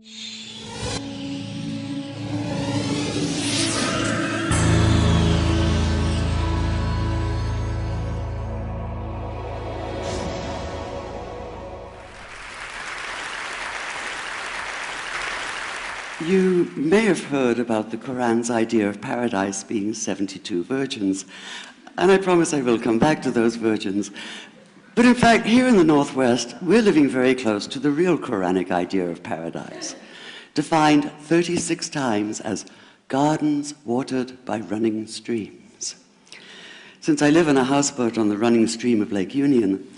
You may have heard about the Koran's idea of paradise being 72 virgins, and I promise I will come back to those virgins. But in fact, here in the Northwest, we're living very close to the real Quranic idea of paradise, defined 36 times as gardens watered by running streams. Since I live in a houseboat on the running stream of Lake Union,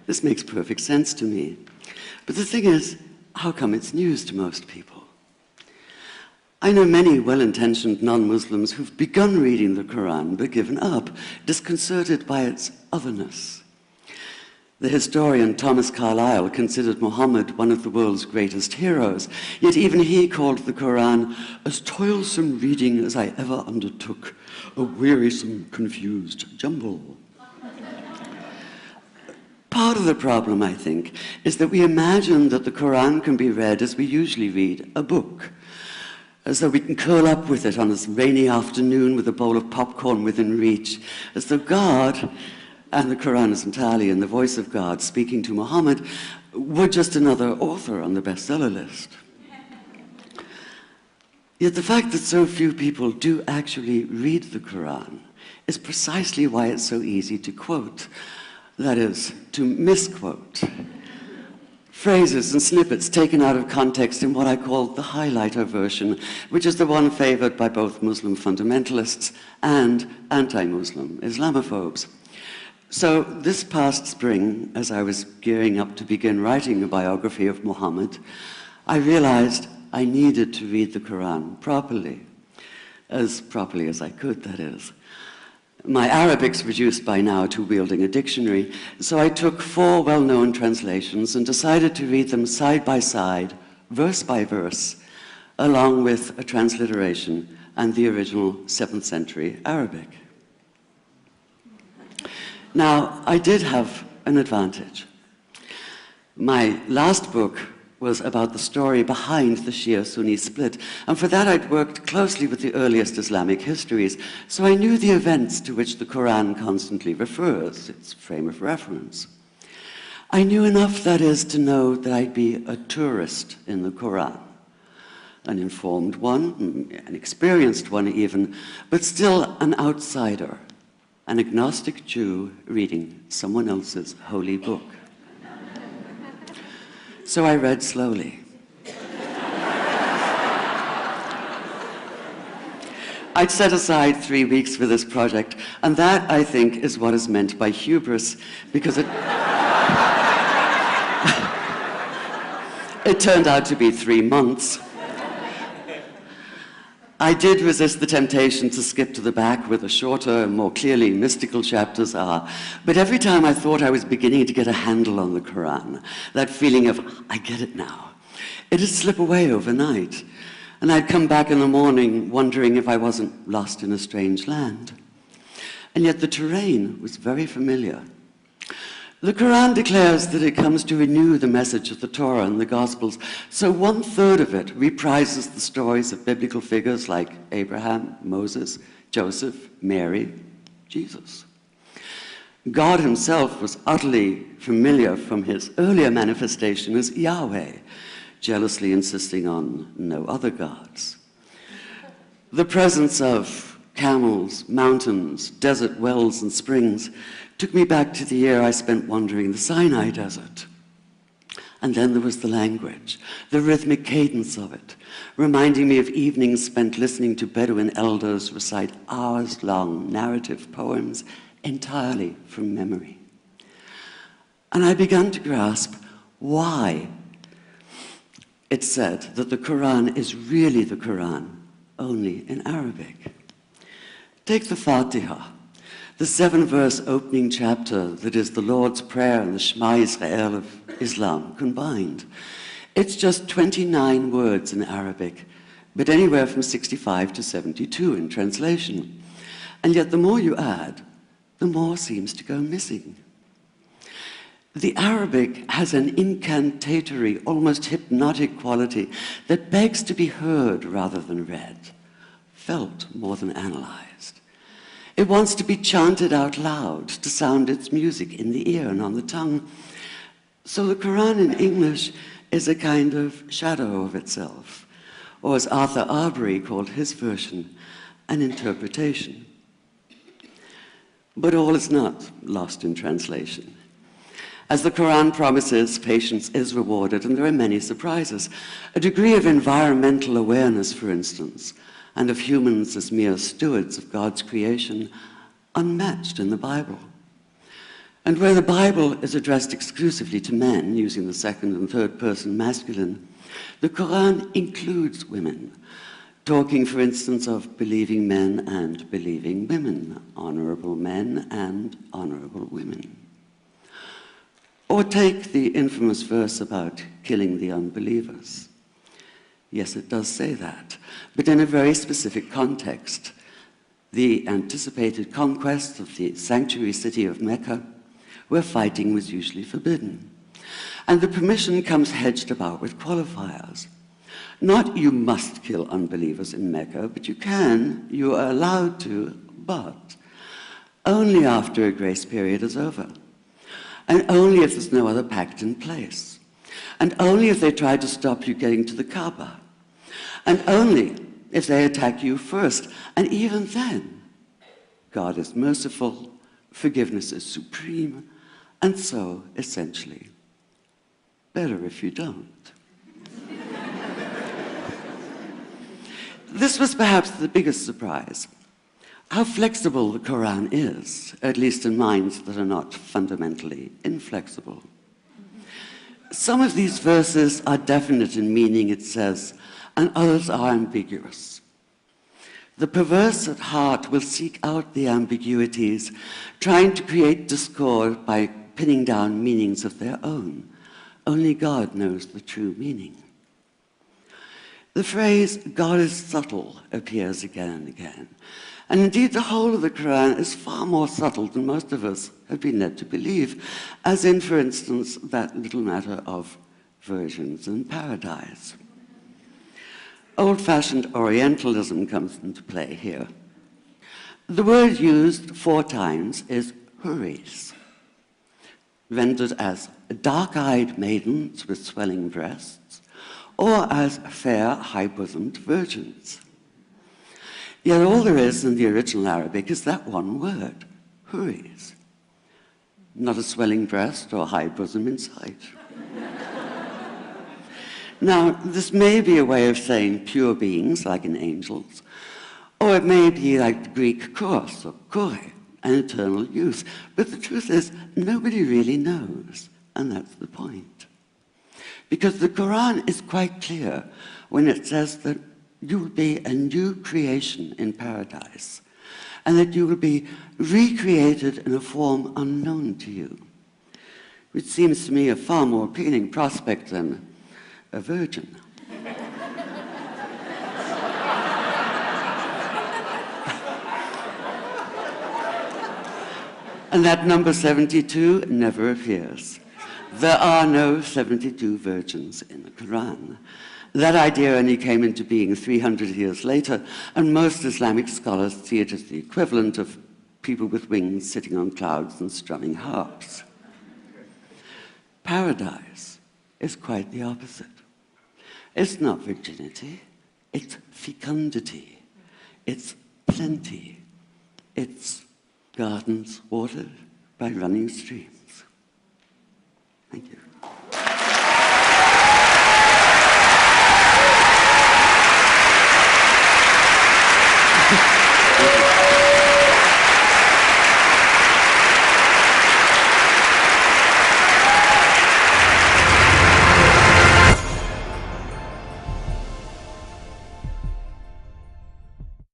this makes perfect sense to me. But the thing is, how come it's news to most people? I know many well-intentioned non-Muslims who've begun reading the Quran but given up, disconcerted by its otherness. The historian Thomas Carlyle considered Muhammad one of the world's greatest heroes, yet even he called the Quran as toilsome reading as I ever undertook, a wearisome, confused jumble. Part of the problem, I think, is that we imagine that the Quran can be read as we usually read a book, as though we can curl up with it on a rainy afternoon with a bowl of popcorn within reach, as though God, and the Quran is entirely in the voice of God speaking to Muhammad, were just another author on the bestseller list. Yet the fact that so few people do actually read the Quran is precisely why it's so easy to quote. That is, to misquote. Phrases and snippets taken out of context in what I call the highlighter version, which is the one favored by both Muslim fundamentalists and anti-Muslim Islamophobes. So this past spring, as I was gearing up to begin writing a biography of Muhammad, I realized I needed to read the Quran properly as I could, that is. My Arabic's reduced by now to wielding a dictionary, so I took 4 well-known translations and decided to read them side by side, verse by verse, along with a transliteration and the original 7th century Arabic. Now, I did have an advantage. My last book was about the story behind the Shia-Sunni split, and for that I'd worked closely with the earliest Islamic histories, so I knew the events to which the Quran constantly refers, its frame of reference. I knew enough, that is, to know that I'd be a tourist in the Quran, an informed one, an experienced one even, but still an outsider, an agnostic Jew reading someone else's holy book. So I read slowly. I'd set aside 3 weeks for this project, and that, I think, is what is meant by hubris, because it turned out to be 3 months. I did resist the temptation to skip to the back where the shorter, more clearly mystical chapters are, but every time I thought I was beginning to get a handle on the Quran, that feeling of, I get it now, it'd slip away overnight, and I'd come back in the morning wondering if I wasn't lost in a strange land. And yet the terrain was very familiar. The Quran declares that it comes to renew the message of the Torah and the Gospels, so 1/3 of it reprises the stories of biblical figures like Abraham, Moses, Joseph, Mary, Jesus. God himself was utterly familiar from his earlier manifestation as Yahweh, jealously insisting on no other gods. The presence of camels, mountains, desert wells and springs took me back to the year I spent wandering the Sinai desert. And then there was the language, the rhythmic cadence of it, reminding me of evenings spent listening to Bedouin elders recite hours-long narrative poems entirely from memory. And I began to grasp why it's said that the Quran is really the Quran, only in Arabic. Take the Fatiha, the 7-verse opening chapter that is the Lord's Prayer and the Shema Israel of Islam combined. It's just 29 words in Arabic, but anywhere from 65 to 72 in translation. And yet the more you add, the more seems to go missing. The Arabic has an incantatory, almost hypnotic quality that begs to be heard rather than read, felt more than analyzed. It wants to be chanted out loud, to sound its music in the ear and on the tongue. So the Quran in English is a kind of shadow of itself, or as Arthur Arbery called his version, an interpretation. But all is not lost in translation. As the Quran promises, patience is rewarded, and there are many surprises. A degree of environmental awareness, for instance, and of humans as mere stewards of God's creation, unmatched in the Bible. And where the Bible is addressed exclusively to men, using the second and third person masculine, the Quran includes women, talking, for instance, of believing men and believing women, honorable men and honorable women. Or take the infamous verse about killing the unbelievers. Yes, it does say that, but in a very specific context. The anticipated conquest of the sanctuary city of Mecca, where fighting was usually forbidden. And the permission comes hedged about with qualifiers. Not you must kill unbelievers in Mecca, but you are allowed to, but only after a grace period is over. And only if there's no other pact in place. And only if they try to stop you getting to the Kaaba. And only if they attack you first. And even then, God is merciful, forgiveness is supreme, and so, essentially, better if you don't. This was perhaps the biggest surprise. How flexible the Quran is, at least in minds that are not fundamentally inflexible. Some of these verses are definite in meaning, it says, and others are ambiguous. The perverse at heart will seek out the ambiguities, trying to create discord by pinning down meanings of their own. Only God knows the true meaning. The phrase, God is subtle, appears again and again. And indeed, the whole of the Quran is far more subtle than most of us have been led to believe, as in, for instance, that little matter of virgins and paradise. Old-fashioned Orientalism comes into play here. The word used 4 times is huris, rendered as dark-eyed maidens with swelling breasts, or as fair, high-bosomed virgins. Yet all there is in the original Arabic is that one word, huris. Not a swelling breast or high bosom in sight. Now, this may be a way of saying pure beings, like in angels, or it may be like the Greek kos or kore, an eternal youth. But the truth is, nobody really knows, and that's the point. Because the Quran is quite clear when it says that you will be a new creation in paradise, and that you will be recreated in a form unknown to you, which seems to me a far more appealing prospect than a virgin. And that number 72 never appears. There are no 72 virgins in the Quran. That idea only came into being 300 years later, and most Islamic scholars see it as the equivalent of people with wings sitting on clouds and strumming harps. Paradise is quite the opposite. It's not virginity, it's fecundity, it's plenty, it's gardens watered by running streams.